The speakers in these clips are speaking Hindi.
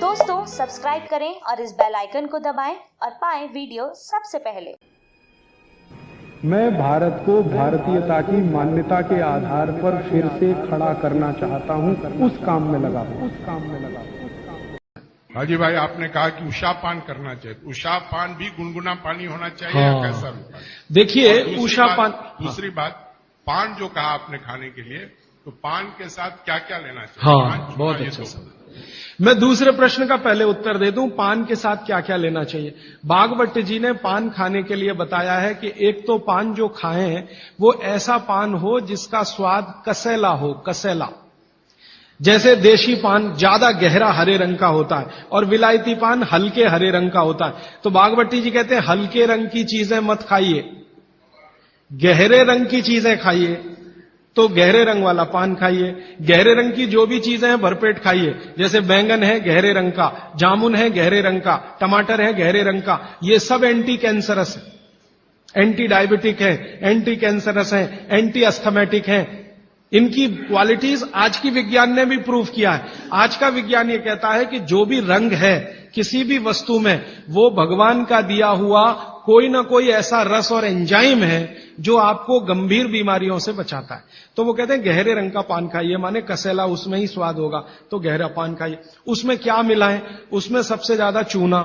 दोस्तों सब्सक्राइब करें और इस बेल आइकन को दबाएं और पाएं वीडियो सबसे पहले। मैं भारत को भारतीयता की मान्यता के आधार पर फिर से खड़ा करना चाहता हूं, उस काम में लगा हूं। हाजी भाई, आपने कहा कि उषा पान करना चाहिए। उषा पान भी गुनगुना पानी होना चाहिए या कैसा भी? देखिए उषा पान, दूसरी बात, पान जो कहा आपने खाने के लिए, तो पान के साथ क्या क्या लेना चाहिए? हाँ, बहुत अच्छा सवाल। मैं दूसरे प्रश्न का पहले उत्तर दे दूं, पान के साथ क्या क्या लेना चाहिए। बागवट जी ने पान खाने के लिए बताया है कि एक तो पान जो खाएं वो ऐसा पान हो जिसका स्वाद कसेला हो, कसेला। जैसे देशी पान ज्यादा गहरा हरे रंग का होता है और विलायती पान हल्के हरे रंग का होता है। तो बागवटी जी कहते हैं हल्के रंग की चीजें मत खाइए, गहरे रंग की चीजें खाइए। तो गहरे रंग वाला पान खाइए, गहरे रंग की जो भी चीजें हैं भरपेट खाइए। जैसे बैंगन है गहरे रंग का, जामुन है गहरे रंग का, टमाटर है गहरे रंग का। ये सब एंटी कैंसरस है, एंटी डायबिटिक है, एंटी कैंसरस है, एंटी अस्थमेटिक है। इनकी क्वालिटीज आज की विज्ञान ने भी प्रूव किया है। आज का विज्ञान ये कहता है कि जो भी रंग है किसी भी वस्तु में, वो भगवान का दिया हुआ कोई ना कोई ऐसा रस और एंजाइम है जो आपको गंभीर बीमारियों से बचाता है। तो वो कहते हैं गहरे रंग का पान खाइए, माने कसेला, उसमें ही स्वाद होगा, तो गहरा पान खाइए। उसमें क्या मिलाएं? उसमें सबसे ज्यादा चूना।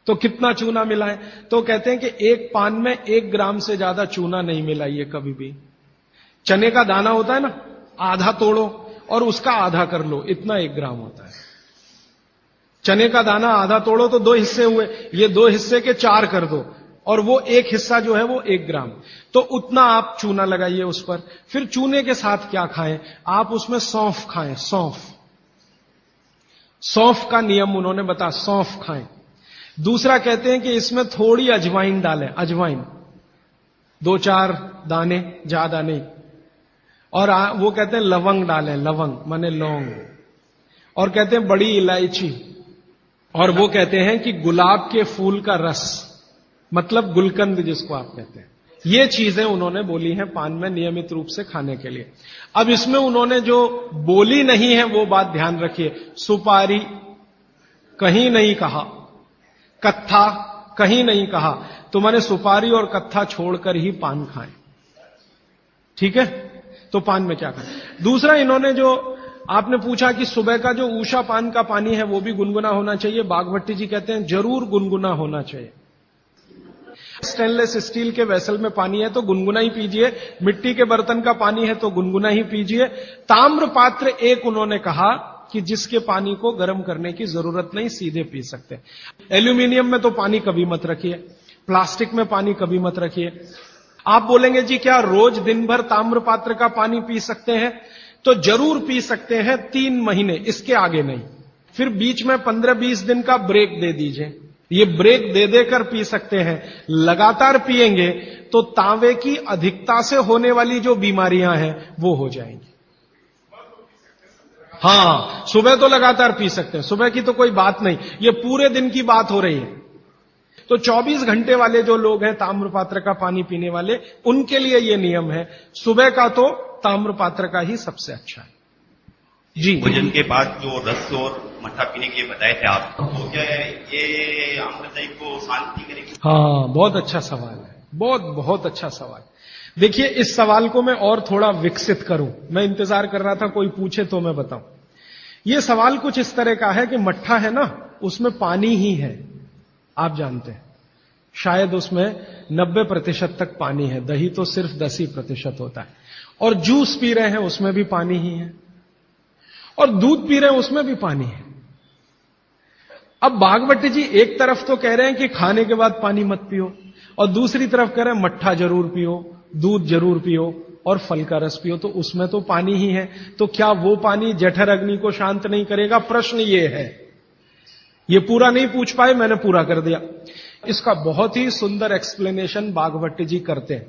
तो कितना चूना मिलाएं? तो कहते हैं कि एक पान में 1 ग्राम से ज्यादा चूना नहीं मिलाइए कभी भी। चने का दाना होता है ना, आधा तोड़ो और उसका आधा कर लो, इतना 1 ग्राम होता है। चने का दाना आधा तोड़ो तो 2 हिस्से हुए, ये 2 हिस्से के 4 कर दो और वो 1 हिस्सा जो है वो 1 ग्राम। तो उतना आप चूना लगाइए उस पर। फिर चूने के साथ क्या खाएं? आप उसमें सौंफ खाएं, सौंफ। सौंफ का नियम उन्होंने बताया, सौंफ खाएं। दूसरा कहते हैं कि इसमें थोड़ी अजवाइन डालें, अजवाइन 2-4 दाने, ज्यादा नहीं। और वो कहते हैं लवंग डालें, लवंग माने लौंग। और कहते हैं बड़ी इलायची। और वो कहते हैं कि गुलाब के फूल का रस, मतलब गुलकंद जिसको आप कहते हैं। ये चीजें उन्होंने बोली हैं पान में नियमित रूप से खाने के लिए। अब इसमें उन्होंने जो बोली नहीं है वो बात ध्यान रखिए। सुपारी कहीं नहीं कहा, कत्था कहीं नहीं कहा। तो मैंने सुपारी और कत्था छोड़कर ही पान खाएं, ठीक है? तो पान में क्या खाएं? दूसरा, इन्होंने जो आपने पूछा कि सुबह का जो ऊषा पान का पानी है वो भी गुनगुना होना चाहिए। बागवटी जी कहते हैं जरूर गुनगुना होना चाहिए। स्टेनलेस स्टील के वेसल में पानी है तो गुनगुना ही पीजिए, मिट्टी के बर्तन का पानी है तो गुनगुना ही पीजिए। ताम्र पात्र एक उन्होंने कहा कि जिसके पानी को गर्म करने की जरूरत नहीं, सीधे पी सकते। एल्यूमिनियम में तो पानी कभी मत रखिए, प्लास्टिक में पानी कभी मत रखिए। आप बोलेंगे जी क्या रोज दिन भर ताम्र पात्र का पानी पी सकते हैं? तो जरूर पी सकते हैं, 3 महीने, इसके आगे नहीं। फिर बीच में 15-20 दिन का ब्रेक दे दीजिए। ये ब्रेक दे देकर पी सकते हैं। लगातार पिएंगे तो तांबे की अधिकता से होने वाली जो बीमारियां हैं वो हो जाएंगी। हाँ, सुबह तो लगातार पी सकते हैं, सुबह की तो कोई बात नहीं, ये पूरे दिन की बात हो रही है। तो 24 घंटे वाले जो लोग हैं ताम्र पात्र का पानी पीने वाले, उनके लिए ये नियम है। सुबह का तो ताम्र पात्र का ही सबसे अच्छा है जी। भोजन के बाद जो रस और मट्ठा पीने के लिए बताए थे आप, तो क्या ये आम्रदायी को शांति करेगी? हाँ, बहुत अच्छा सवाल है, बहुत अच्छा सवाल। देखिए, इस सवाल को मैं और थोड़ा विकसित करूं, मैं इंतजार कर रहा था कोई पूछे तो मैं बताऊं। यह सवाल कुछ इस तरह का है कि मट्ठा है ना, उसमें पानी ही है, आप जानते हैं। शायद उसमें 90% तक पानी है, दही तो सिर्फ 10% होता है। और जूस पी रहे हैं उसमें भी पानी ही है, और दूध पी रहे हैं उसमें भी पानी है। अब बागवती जी एक तरफ तो कह रहे हैं कि खाने के बाद पानी मत पियो, और दूसरी तरफ कह रहे हैं मट्ठा जरूर पियो, दूध जरूर पियो और फल का रस पियो, तो उसमें तो पानी ही है। तो क्या वो पानी जठर अग्नि को शांत नहीं करेगा? प्रश्न ये है। ये पूरा नहीं पूछ पाए, मैंने पूरा कर दिया। इसका बहुत ही सुंदर एक्सप्लेनेशन बागवती जी करते हैं।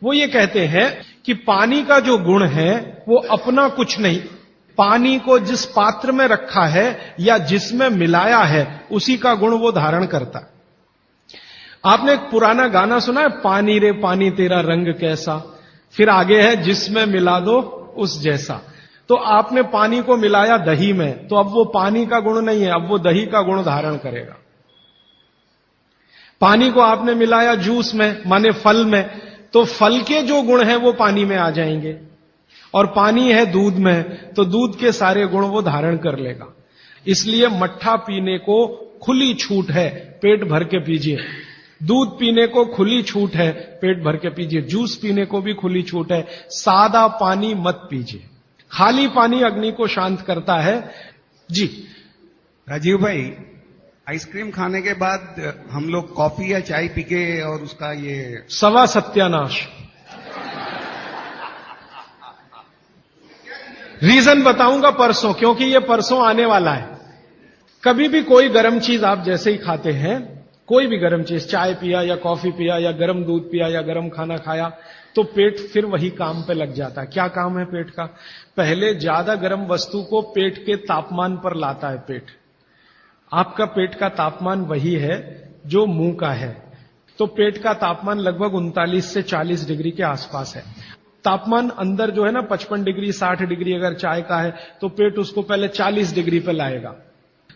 वो ये कहते हैं कि पानी का जो गुण है वो अपना कुछ नहीं, पानी को जिस पात्र में रखा है या जिसमें मिलाया है उसी का गुण वो धारण करता है। आपने एक पुराना गाना सुना है, पानी रे पानी तेरा रंग कैसा, फिर आगे है जिसमें मिला दो उस जैसा। तो आपने पानी को मिलाया दही में, तो अब वो पानी का गुण नहीं है, अब वो दही का गुण धारण करेगा। पानी को आपने मिलाया जूस में, माने फल में, तो फल के जो गुण हैं वो पानी में आ जाएंगे। और पानी है दूध में, तो दूध के सारे गुण वो धारण कर लेगा। इसलिए मट्ठा पीने को खुली छूट है, पेट भर के पीजिए। दूध पीने को खुली छूट है, पेट भर के पीजिए। जूस पीने को भी खुली छूट है। सादा पानी मत पीजिए, खाली पानी अग्नि को शांत करता है। जी राजीव भाई, आइसक्रीम खाने के बाद हम लोग कॉफी या चाय पी के और उसका ये सवा सत्यानाश। रीजन बताऊंगा परसों, क्योंकि ये परसों आने वाला है। कभी भी कोई गर्म चीज आप जैसे ही खाते हैं, कोई भी गर्म चीज, चाय पिया या कॉफी पिया या गर्म दूध पिया या गर्म खाना खाया, तो पेट फिर वही काम पे लग जाता है। क्या काम है पेट का? पहले ज्यादा गर्म वस्तु को पेट के तापमान पर लाता है पेट। आपका पेट का तापमान वही है जो मुंह का है, तो पेट का तापमान लगभग 39 से 40 डिग्री के आसपास है। तापमान अंदर जो है ना 55 डिग्री 60 डिग्री अगर चाय का है, तो पेट उसको पहले 40 डिग्री पे लाएगा।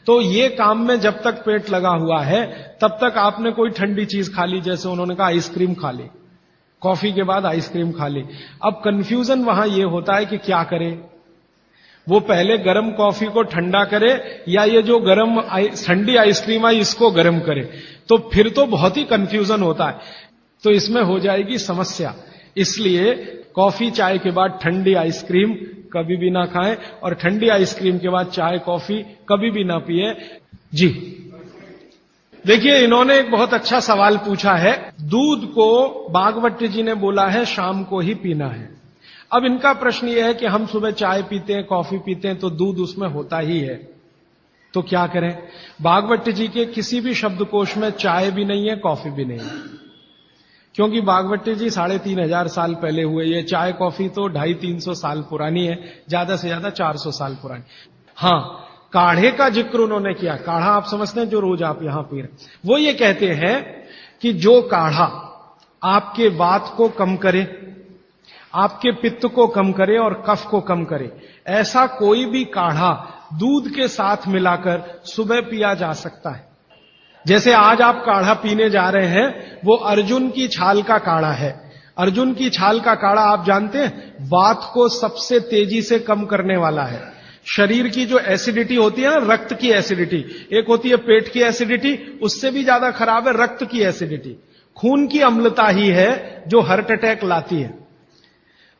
तो ये काम में जब तक पेट लगा हुआ है, तब तक आपने कोई ठंडी चीज खा ली, जैसे उन्होंने कहा आइसक्रीम खा ली, कॉफी के बाद आइसक्रीम खा ली। अब कंफ्यूजन वहां ये होता है कि क्या करे, वो पहले गर्म कॉफी को ठंडा करे या ये जो गर्म ठंडी आइसक्रीम आई इसको गर्म करे, तो फिर तो बहुत ही कंफ्यूजन होता है। तो इसमें हो जाएगी समस्या। इसलिए कॉफी चाय के बाद ठंडी आइसक्रीम कभी भी ना खाएं, और ठंडी आइसक्रीम के बाद चाय कॉफी कभी भी ना पिए। जी देखिए, इन्होंने एक बहुत अच्छा सवाल पूछा है। दूध को भागवत जी ने बोला है शाम को ही पीना है। अब इनका प्रश्न यह है कि हम सुबह चाय पीते हैं, कॉफी पीते हैं, तो दूध उसमें होता ही है, तो क्या करें? भागवत जी के किसी भी शब्दकोश में चाय भी नहीं है, कॉफी भी नहीं है, क्योंकि भागवत जी 3500 साल पहले हुए। ये चाय कॉफी तो 250-300 साल पुरानी है, ज्यादा से ज्यादा 400 साल पुरानी। हां, काढ़े का जिक्र उन्होंने किया। काढ़ा आप समझते हैं, जो रोज आप यहां पी रहे, वो ये कहते हैं कि जो काढ़ा आपके वात को कम करे, आपके पित्त को कम करे और कफ को कम करे, ऐसा कोई भी काढ़ा दूध के साथ मिलाकर सुबह पिया जा सकता है। जैसे आज आप काढ़ा पीने जा रहे हैं, वो अर्जुन की छाल का काढ़ा है। अर्जुन की छाल का काढ़ा आप जानते हैं, वात को सबसे तेजी से कम करने वाला है। शरीर की जो एसिडिटी होती है ना, रक्त की एसिडिटी, एक होती है पेट की एसिडिटी, उससे भी ज्यादा खराब है रक्त की एसिडिटी। खून की अम्लता ही है जो हार्ट अटैक लाती है।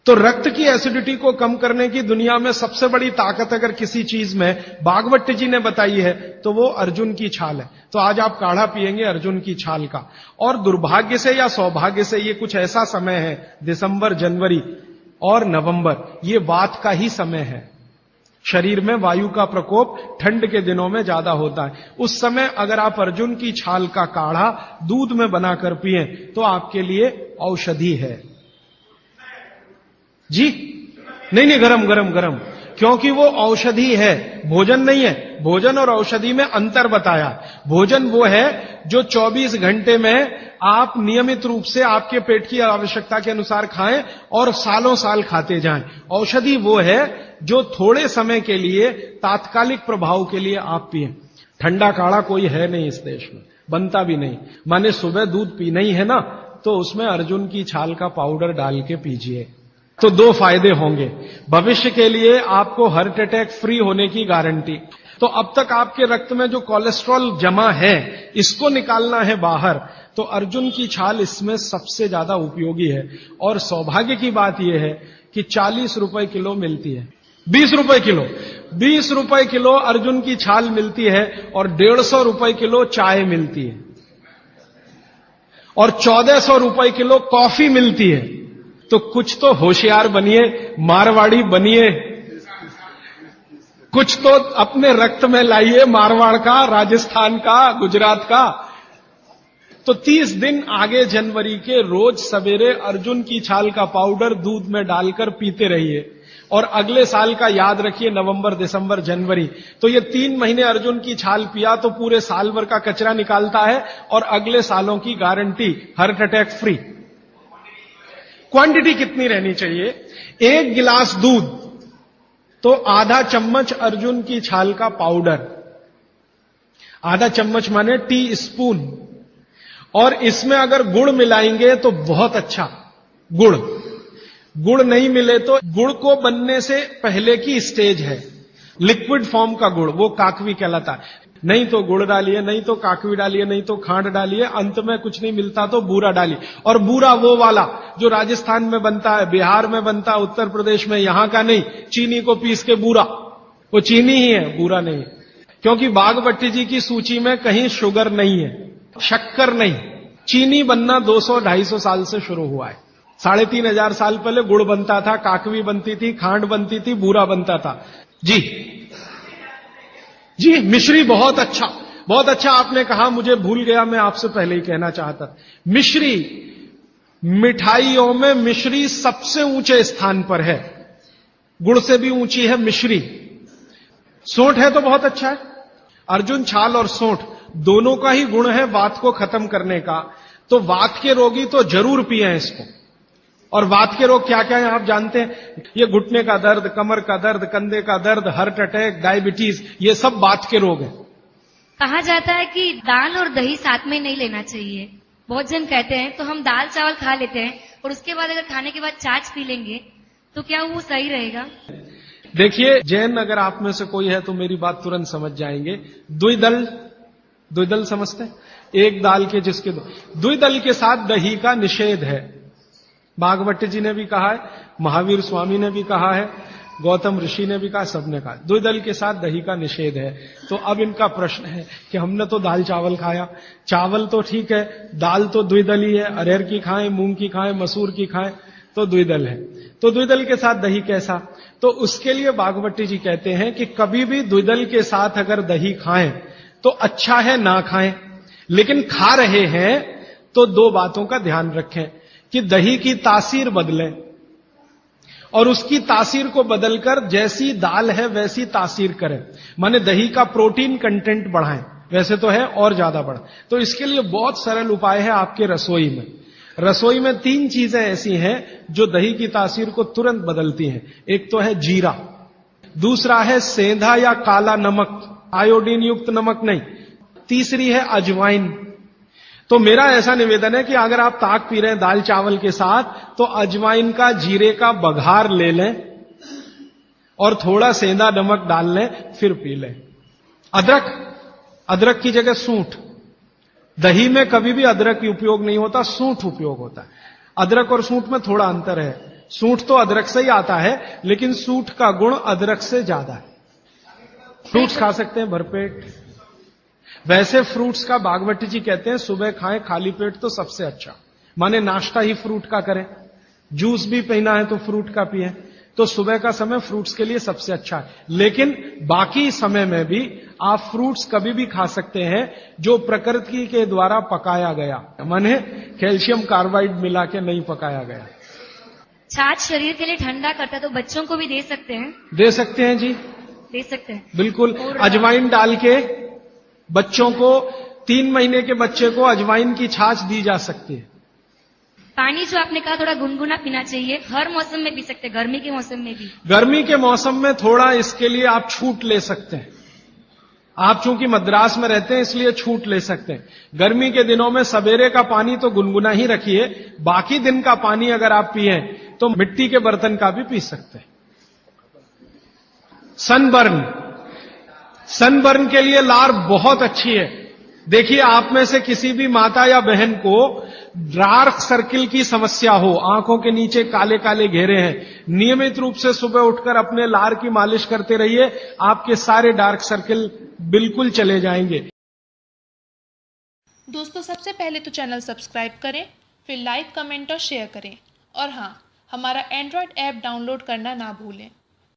तो रक्त की एसिडिटी को कम करने की दुनिया में सबसे बड़ी ताकत अगर किसी चीज में भागवत जी ने बताई है, तो वो अर्जुन की छाल है। तो आज आप काढ़ा पिएंगे अर्जुन की छाल का। और दुर्भाग्य से या सौभाग्य से ये कुछ ऐसा समय है, दिसंबर, जनवरी और नवंबर, ये वात का ही समय है। शरीर में वायु का प्रकोप ठंड के दिनों में ज्यादा होता है। उस समय अगर आप अर्जुन की छाल का काढ़ा दूध में बनाकर पिए, तो आपके लिए औषधि है। जी नहीं, गरम गरम गरम, क्योंकि वो औषधि है, भोजन नहीं है। भोजन और औषधि में अंतर बताया। भोजन वो है जो 24 घंटे में आप नियमित रूप से आपके पेट की आवश्यकता के अनुसार खाएं और सालों साल खाते जाएं। औषधि वो है जो थोड़े समय के लिए, तात्कालिक प्रभाव के लिए आप पिए। ठंडा काढ़ा कोई है नहीं इस देश में, बनता भी नहीं। माने सुबह दूध पीना ही है ना, तो उसमें अर्जुन की छाल का पाउडर डाल के पीजिए, तो 2 फायदे होंगे। भविष्य के लिए आपको हार्ट अटैक फ्री होने की गारंटी। तो अब तक आपके रक्त में जो कोलेस्ट्रॉल जमा है, इसको निकालना है बाहर, तो अर्जुन की छाल इसमें सबसे ज्यादा उपयोगी है। और सौभाग्य की बात यह है कि 40 रुपए किलो मिलती है, 20 रुपए किलो, 20 रुपए किलो अर्जुन की छाल मिलती है, और 150 रुपए किलो चाय मिलती है, और 1400 रुपए किलो कॉफी मिलती है। तो कुछ तो होशियार बनिए, मारवाड़ी बनिए, कुछ तो अपने रक्त में लाइए, मारवाड़ का, राजस्थान का, गुजरात का। तो 30 दिन आगे जनवरी के रोज सवेरे अर्जुन की छाल का पाउडर दूध में डालकर पीते रहिए। और अगले साल का याद रखिए, नवंबर, दिसंबर, जनवरी, तो ये 3 महीने अर्जुन की छाल पिया तो पूरे साल भर का कचरा निकालता है, और अगले सालों की guarantee heart attack free. Quantity कितनी रहनी चाहिए? 1 गिलास दूध तो आधा चम्मच अर्जुन की छाल का पाउडर, आधा चम्मच माने टी स्पून, और इसमें अगर गुड़ मिलाएंगे तो बहुत अच्छा। गुड़ नहीं मिले तो गुड़ को बनने से पहले की स्टेज है, लिक्विड फॉर्म का गुड़, वो काकवी कहलाता है। नहीं तो गुड़ डालिए, नहीं तो काकवी डालिए, नहीं तो खांड डालिए, अंत में कुछ नहीं मिलता तो बूरा डालिए। और बूरा वो वाला जो राजस्थान में बनता है, बिहार में बनता है, उत्तर प्रदेश में, यहां का नहीं। चीनी को पीस के बूरा, वो चीनी ही है, बूरा नहीं है। क्योंकि बागभट्टी जी की सूची में कहीं शुगर नहीं है, शक्कर नहीं। चीनी बनना 200-250 साल से शुरू हुआ है। 3500 साल पहले गुड़ बनता था, काकवी बनती थी, खांड बनती थी, बूरा बनता था। जी मिश्री बहुत अच्छा आपने कहा, मुझे भूल गया, मैं आपसे पहले ही कहना चाहता था। मिश्री, मिठाइयों में मिश्री सबसे ऊंचे स्थान पर है, गुड़ से भी ऊंची है मिश्री। सोंठ है तो बहुत अच्छा है। अर्जुन छाल और सोंठ दोनों का ही गुण है वात को खत्म करने का, तो वात के रोगी तो जरूर पिए इसको। और वात के रोग क्या क्या है आप जानते हैं? ये घुटने का दर्द, कमर का दर्द, कंधे का दर्द, हार्ट अटैक, डायबिटीज, ये सब वात के रोग हैं। कहा जाता है कि दाल और दही साथ में नहीं लेना चाहिए। बहुत जन कहते हैं, तो हम दाल चावल खा लेते हैं और उसके बाद अगर खाने के बाद छाछ पी लेंगे तो क्या वो सही रहेगा? देखिए, जैन अगर आप में से कोई है तो मेरी बात तुरंत समझ जाएंगे। द्विदल समझते हैं? एक दाल के जिसके द्विदल के साथ दही का निषेध है। बागभट्टी जी ने भी कहा है, महावीर स्वामी ने भी कहा है, गौतम ऋषि ने भी कहा, सबने कहा द्विदल के साथ दही का निषेध है। तो अब इनका प्रश्न है कि हमने तो दाल चावल खाया, चावल तो ठीक है, दाल तो द्विदल ही है, अरहर की खाएं, मूंग की खाएं, मसूर की खाएं तो द्विदल है। तो द्विदल के साथ दही कैसा? तो उसके लिए बागभट्टी जी कहते हैं कि कभी भी द्विदल के साथ अगर दही खाएं तो अच्छा है ना खाएं, लेकिन खा रहे हैं तो दो बातों का ध्यान रखें कि दही की तासीर बदले और उसकी तासीर को बदलकर जैसी दाल है वैसी तासीर करें, माने दही का प्रोटीन कंटेंट बढ़ाएं। वैसे तो है और ज्यादा बढ़े, तो इसके लिए बहुत सरल उपाय है आपके रसोई में। रसोई में 3 चीजें ऐसी हैं जो दही की तासीर को तुरंत बदलती हैं। एक तो है जीरा, दूसरा है सेंधा या काला नमक, आयोडीन युक्त नमक नहीं, तीसरी है अजवाइन। तो मेरा ऐसा निवेदन है कि अगर आप ताक पी रहे हैं दाल चावल के साथ तो अजवाइन का, जीरे का बघार ले लें और थोड़ा सेंधा नमक डाल लें, फिर पी लें। अदरक की जगह सूंठ। दही में कभी भी अदरक उपयोग नहीं होता, सूंठ उपयोग होता है। अदरक और सूंठ में थोड़ा अंतर है, सूंठ तो अदरक से ही आता है, लेकिन सूंठ का गुण अदरक से ज्यादा है। फ्रूट्स खा सकते हैं भरपेट। वैसे फ्रूट्स का बागभट्टी जी कहते हैं सुबह खाएं खाली पेट तो सबसे अच्छा, माने नाश्ता ही फ्रूट का करें, जूस भी पीना है तो फ्रूट का पिए, तो सुबह का समय फ्रूट्स के लिए सबसे अच्छा है। लेकिन बाकी समय में भी आप फ्रूट्स कभी भी खा सकते हैं जो प्रकृति के द्वारा पकाया गया, माने कैल्शियम कार्बाइड मिला के नहीं पकाया गया। छाछ शरीर के लिए ठंडा करता है, तो बच्चों को भी दे सकते हैं? दे सकते हैं जी, दे सकते हैं बिल्कुल। अजवाइन डाल के बच्चों को, 3 महीने के बच्चे को अजवाइन की छाछ दी जा सकती है। पानी जो आपने कहा थोड़ा गुनगुना पीना चाहिए, हर मौसम में पी सकते हैं, गर्मी के मौसम में भी? गर्मी के मौसम में थोड़ा इसके लिए आप छूट ले सकते हैं। आप चूंकि मद्रास में रहते हैं इसलिए छूट ले सकते हैं। गर्मी के दिनों में सवेरे का पानी तो गुनगुना ही रखिए, बाकी दिन का पानी अगर आप पिए तो मिट्टी के बर्तन का भी पी सकते हैं। सनबर्न के लिए लार बहुत अच्छी है। देखिए, आप में से किसी भी माता या बहन को डार्क सर्किल की समस्या हो, आंखों के नीचे काले काले घेरे हैं, नियमित रूप से सुबह उठकर अपने लार की मालिश करते रहिए, आपके सारे डार्क सर्किल बिल्कुल चले जाएंगे। दोस्तों, सबसे पहले तो चैनल सब्सक्राइब करें, फिर लाइक, कमेंट और शेयर करें, और हाँ, हमारा एंड्रॉयड ऐप डाउनलोड करना ना भूलें।